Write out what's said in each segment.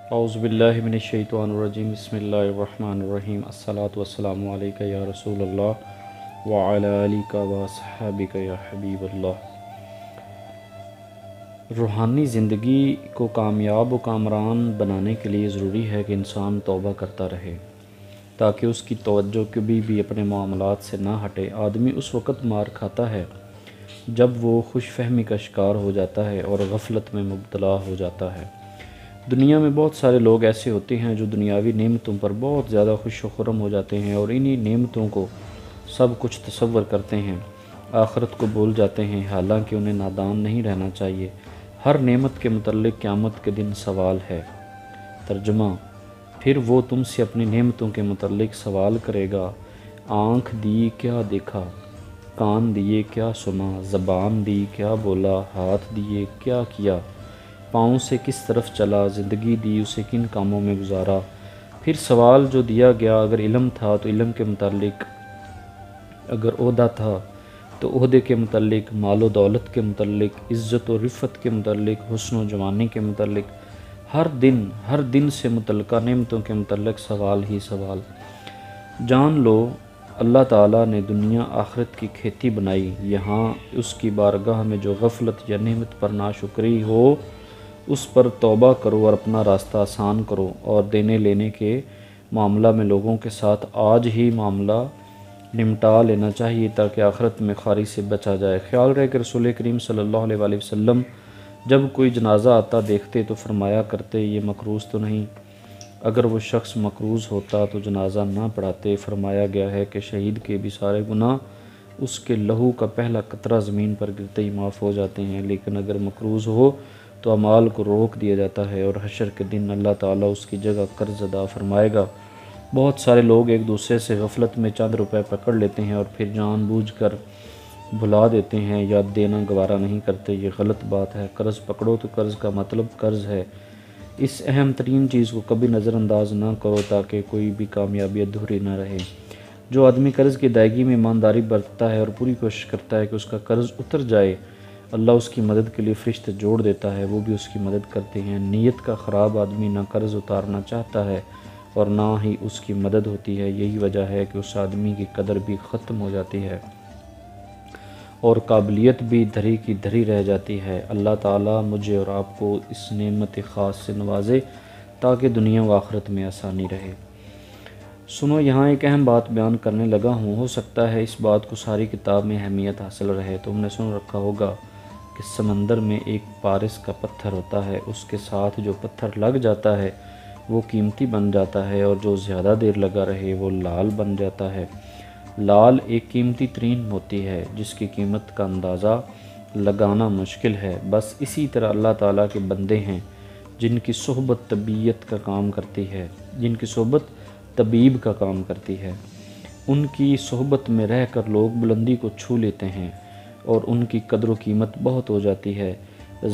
اعوذ باللہ من الشیطان الرجیم بسم اللہ الرحمن الرحیم الصلاۃ والسلام علیکہ یا رسول اللہ وعلی آلک واصحابک یا حبیب اللہ۔ روحانی زندگی کو کامیاب و کامران بنانے کے لیے ضروری ہے کہ انسان توبہ کرتا رہے تاکہ اس کی توجہ کبھی بھی اپنے معاملات سے نہ ہٹے۔ آدمی اس وقت مار کھاتا ہے جب وہ خوش فہمی کا شکار ہو جاتا ہے اور غفلت میں مبتلا ہو جاتا ہے۔ دنیا میں بہت سارے لوگ ایسے ہوتے ہیں جو دنیاوی نعمتوں پر بہت زیادہ خوش و خرم ہو جاتے ہیں اور انہی نعمتوں کو سب کچھ تصور کرتے ہیں، آخرت کو بھول جاتے ہیں، حالانکہ انہیں نادان نہیں رہنا چاہیے۔ ہر نعمت کے متعلق قیامت کے دن سوال ہے۔ ترجمہ: پھر وہ تم سے اپنی نعمتوں کے متعلق سوال کرے گا، آنکھ دی کیا دیکھا، کان دیے کیا سنا، زبان دی کیا بولا، ہاتھ دیے کیا کیا، پاؤں سے کس طرف چلا، زندگی دی اسے کن کاموں میں گزارا۔ پھر سوال جو دیا گیا، اگر علم تھا تو علم کے متعلق، اگر عہدہ تھا تو عہدے کے متعلق، مال و دولت کے متعلق، عزت و رفت کے متعلق، حسن و جوانی کے متعلق، ہر دن سے متعلقہ نعمتوں کے متعلق سوال ہی سوال۔ جان لو اللہ تعالیٰ نے دنیا آخرت کی کھیتی بنائی، یہاں اس کی بارگاہ میں جو غفلت یا نعمت پر ناشکری ہو اس پر توبہ کرو اور اپنا راستہ آسان کرو، اور دینے لینے کے معاملہ میں لوگوں کے ساتھ آج ہی معاملہ نمٹا لینا چاہیے تاکہ آخرت میں خواری سے بچا جائے۔ خیال رہے کہ رسول کریم صلی اللہ علیہ وآلہ وسلم جب کوئی جنازہ آتا دیکھتے تو فرمایا کرتے، یہ مقروض تو نہیں؟ اگر وہ شخص مقروض ہوتا تو جنازہ نہ پڑھاتے۔ فرمایا گیا ہے کہ شہید کے بھی سارے گناہ اس کے لہو کا پہلا قطرہ زمین پر گرتے ہی معاف ہو جاتے ہیں، لیکن اگر مقروض ہو تو اعمال کو روک دیا جاتا ہے اور حشر کے دن اللہ تعالیٰ اس کی جگہ قرض ادا فرمائے گا۔ بہت سارے لوگ ایک دوسرے سے غفلت میں چند روپے پکڑ لیتے ہیں اور پھر جان بوجھ کر بھلا دیتے ہیں یا دینا گوارا نہیں کرتے۔ یہ غلط بات ہے۔ قرض پکڑو تو قرض کا مطلب قرض ہے، اس اہم ترین چیز کو کبھی نظر انداز نہ کرو تاکہ کوئی بھی کامیابی ادھوری نہ رہے۔ جو آدمی قرض کی ادائیگی میں ایمانداری برتتا ہے اور پوری کوشش کرتا ہے کہ اس کا قرض اتر جائے، اللہ اس کی مدد کے لیے فرشتے جوڑ دیتا ہے، وہ بھی اس کی مدد کرتے ہیں۔ نیت کا خراب آدمی نہ قرض اتارنا چاہتا ہے اور نہ ہی اس کی مدد ہوتی ہے۔ یہی وجہ ہے کہ اس آدمی کی قدر بھی ختم ہو جاتی ہے اور قابلیت بھی دھری کی دھری رہ جاتی ہے۔ اللہ تعالیٰ مجھے اور آپ کو اس نعمت خاص سے نوازے تاکہ دنیا و آخرت میں آسانی رہے۔ سنو، یہاں ایک اہم بات بیان کرنے لگا ہوں، ہو سکتا ہے اس بات کو ساری کتاب میں اہمیت حاصل رہے۔ تم نے سن رکھا ہوگا کہ سمندر میں ایک پارس کا پتھر ہوتا ہے، اس کے ساتھ جو پتھر لگ جاتا ہے وہ قیمتی بن جاتا ہے اور جو زیادہ دیر لگا رہے وہ لال بن جاتا ہے۔ لال ایک قیمتی ترین موتی ہے جس کی قیمت کا اندازہ لگانا مشکل ہے۔ بس اسی طرح اللہ تعالیٰ کے بندے ہیں جن کی صحبت طبیب کا کام کرتی ہے۔ ان کی صحبت میں رہ کر لوگ بلندی کو چھو لیتے ہیں اور ان کی قدر و قیمت بہت ہو جاتی ہے۔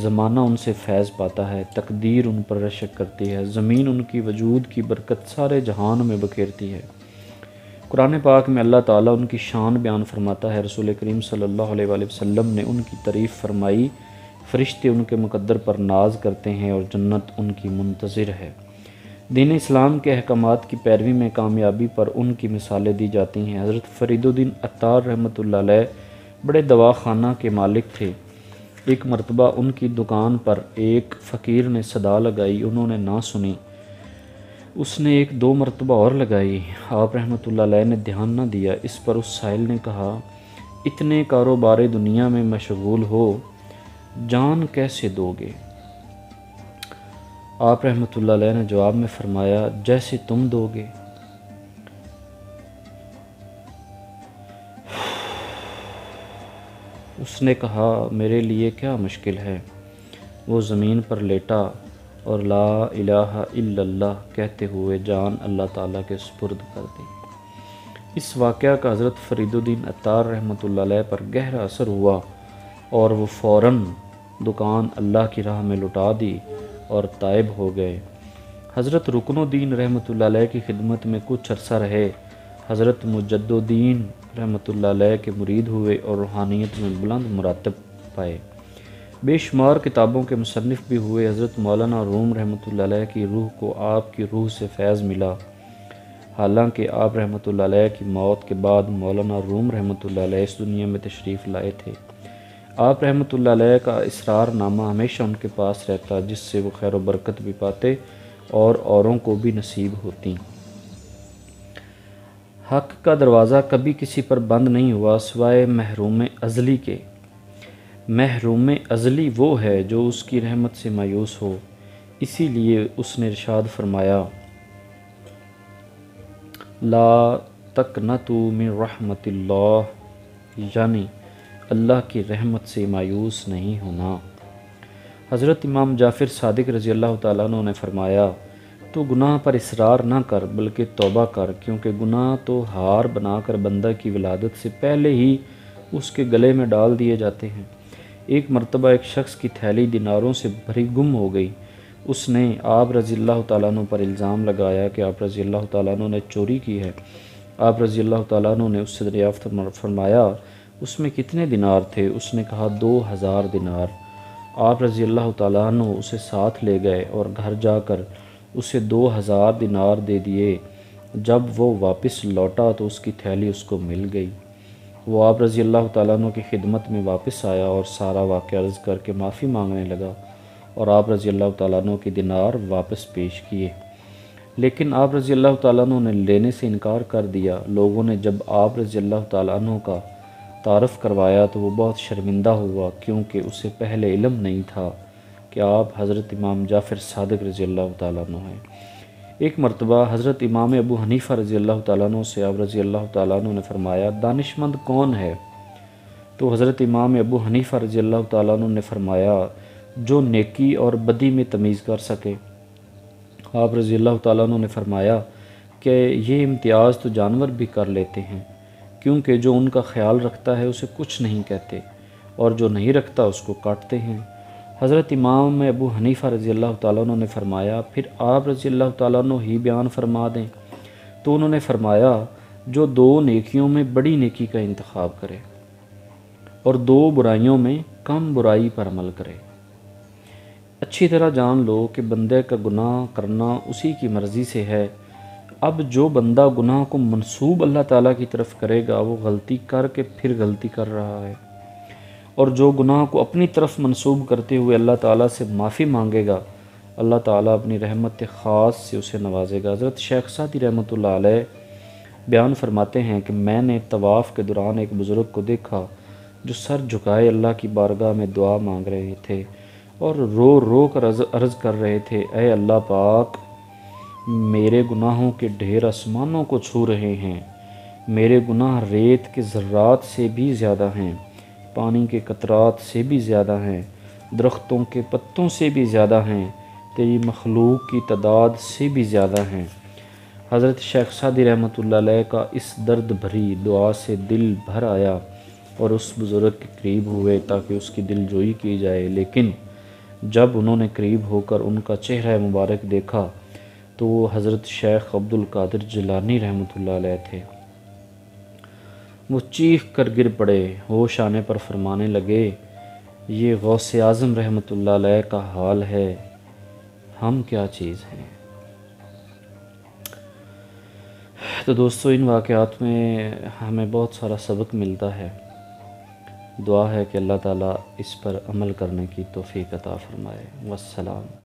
زمانہ ان سے فیض پاتا ہے، تقدیر ان پر رشک کرتی ہے، زمین ان کی وجود کی برکت سارے جہان میں بکھیرتی ہے۔ قرآن پاک میں اللہ تعالیٰ ان کی شان بیان فرماتا ہے، رسول کریم صلی اللہ علیہ وآلہ وسلم نے ان کی تعریف فرمائی، فرشتے ان کے مقدر پر ناز کرتے ہیں اور جنت ان کی منتظر ہے۔ دین اسلام کے احکامات کی پیروی میں کامیابی پر ان کی مثالیں دی جاتی ہیں۔ حضرت فرید الدین عطار رحمۃ اللہ علیہ بڑے دواخانہ کے مالک تھے۔ ایک مرتبہ ان کی دکان پر ایک فقیر نے صدا لگائی، انہوں نے نہ سنی، اس نے ایک دو مرتبہ اور لگائی، آپ رحمۃ اللہ علیہ نے دھیان نہ دیا۔ اس پر اس سائل نے کہا، اتنے کاروبار دنیا میں مشغول ہو، جان کیسے دو گے؟ آپ رحمۃ اللہ علیہ نے جواب میں فرمایا، جیسے تم دو گے۔ اس نے کہا، میرے لیے کیا مشکل ہے؟ وہ زمین پر لیٹا اور لا الہ الا اللہ کہتے ہوئے جان اللہ تعالیٰ کے سپرد کر دی۔ اس واقعہ کا حضرت فرید الدین عطار رحمۃ اللہ علیہ پر گہرا اثر ہوا اور وہ فوراً دکان اللہ کی راہ میں لٹا دی اور تائب ہو گئے۔ حضرت رکن الدین رحمۃ اللہ علیہ کی خدمت میں کچھ عرصہ رہے۔ حضرت مجد الدین رحمۃ اللہ علیہ کے مرید ہوئے اور روحانیت میں بلند مراتب پائے۔ بے شمار کتابوں کے مصنف بھی ہوئے حضرت مولانا روم رحمۃ اللہ علیہ کی روح کو آپ کی روح سے فیض ملا۔ حالانکہ آپ رحمۃ اللہ علیہ کی موت کے بعد مولانا روم رحمۃ اللہ علیہ اس دنیا میں تشریف لائے تھے۔ آپ رحمۃ اللہ علیہ کا اسرار نامہ ہمیشہ ان کے پاس رہتا، جس سے وہ خیر و برکت بھی پاتے اور اوروں کو بھی نصیب ہوتی۔ حق کا دروازہ کبھی کسی پر بند نہیں ہوا سوائے محروم ازلی کے۔ محروم ازلی وہ ہے جو اس کی رحمت سے مایوس ہو، اسی لیے اس نے ارشاد فرمایا، لا تقنطوا من رحمت اللہ، یعنی اللہ کی رحمت سے مایوس نہیں ہونا۔ حضرت امام جعفر صادق رضی اللہ تعالیٰ عنہ نے فرمایا، تو گناہ پر اصرار نہ کر بلکہ توبہ کر، کیونکہ گناہ تو ہار بنا کر بندہ کی ولادت سے پہلے ہی اس کے گلے میں ڈال دیے جاتے ہیں۔ ایک مرتبہ ایک شخص کی تھیلی دیناروں سے بھری گم ہو گئی۔ اس نے آپ رضی اللہ تعالیٰ عنہ پر الزام لگایا کہ آپ رضی اللہ تعالیٰ عنہ نے چوری کی ہے۔ آپ رضی اللہ تعالیٰ عنہ نے اس سے دریافت فرمایا، اس میں کتنے دینار تھے؟ اس نے کہا 2000 دینار۔ آپ رضی اللہ تعالیٰ عنہ اسے ساتھ لے گئے اور گھر جا کر اسے 2000 دینار دے دیے۔ جب وہ واپس لوٹا تو اس کی تھیلی اس کو مل گئی۔ وہ آپ رضی اللہ تعالیٰ عنہ کی خدمت میں واپس آیا اور سارا واقعہ عرض کر کے معافی مانگنے لگا، اور آپ رضی اللہ تعالیٰ عنہ کی دینار واپس پیش کیے، لیکن آپ رضی اللہ تعالیٰ عنہ نے لینے سے انکار کر دیا۔ لوگوں نے جب آپ رضی اللہ تعالیٰ عنہ کا تعارف کروایا تو وہ بہت شرمندہ ہوا، کیونکہ اسے پہلے علم نہیں تھا کہ آپ حضرت امام جعفر صادق رضی اللہ تعالیٰ عنہ ہیں۔ ایک مرتبہ حضرت امام ابو حنیفہ رضی اللہ تعالیٰ عنہ سے آپ رضی اللہ تعالیٰ عنہ نے فرمایا، دانش مند کون ہے؟ تو حضرت امام ابو حنیفہ رضی اللہ تعالیٰ عنہ نے فرمایا، جو نیکی اور بدی میں تمیز کر سکے۔ آپ رضی اللہ تعالیٰ عنہ نے فرمایا کہ یہ امتیاز تو جانور بھی کر لیتے ہیں، کیونکہ جو ان کا خیال رکھتا ہے اسے کچھ نہیں کہتے، اور جو نہیں رکھتا اس کو کاٹتے ہیں۔ حضرت امام ابو حنیفہ رضی اللہ تعالیٰ عنہ نے فرمایا، پھر آپ رضی اللہ تعالیٰ عنہ ہی بیان فرما دیں۔ تو انہوں نے فرمایا، جو 2 نیکیوں میں بڑی نیکی کا انتخاب کرے اور 2 برائیوں میں کم برائی پر عمل کرے۔ اچھی طرح جان لو کہ بندے کا گناہ کرنا اسی کی مرضی سے ہے۔ اب جو بندہ گناہ کو منسوب اللہ تعالیٰ کی طرف کرے گا وہ غلطی کر کے پھر غلطی کر رہا ہے، اور جو گناہ کو اپنی طرف منسوب کرتے ہوئے اللہ تعالیٰ سے معافی مانگے گا، اللہ تعالیٰ اپنی رحمت خاص سے اسے نوازے گا۔ حضرت شیخ سعدی رحمۃ اللہ علیہ بیان فرماتے ہیں کہ میں نے طواف کے دوران ایک بزرگ کو دیکھا جو سر جھکائے اللہ کی بارگاہ میں دعا مانگ رہے تھے اور رو رو کر عرض کر رہے تھے، اے اللہ پاک، میرے گناہوں کے ڈھیر آسمانوں کو چھو رہے ہیں، میرے گناہ ریت کے ذرات سے بھی زیادہ ہیں، پانی کے قطرات سے بھی زیادہ ہیں، درختوں کے پتوں سے بھی زیادہ ہیں، تیری مخلوق کی تعداد سے بھی زیادہ ہیں۔ حضرت شیخ سعدی رحمۃ اللہ علیہ کا اس درد بھری دعا سے دل بھر آیا اور اس بزرگ کے قریب ہوئے تاکہ اس کی دل جوئی کی جائے، لیکن جب انہوں نے قریب ہو کر ان کا چہرہ مبارک دیکھا تو وہ حضرت شیخ عبد القادر جیلانی رحمۃ اللہ علیہ تھے۔ وہ چیخ کر گر پڑے، ہوش آنے پر فرمانے لگے، یہ غوث اعظم رحمۃ اللہ علیہ کا حال ہے، ہم کیا چیز ہیں۔ تو دوستو، ان واقعات میں ہمیں بہت سارا سبق ملتا ہے۔ دعا ہے کہ اللہ تعالیٰ اس پر عمل کرنے کی توفیق عطا فرمائے۔ والسلام۔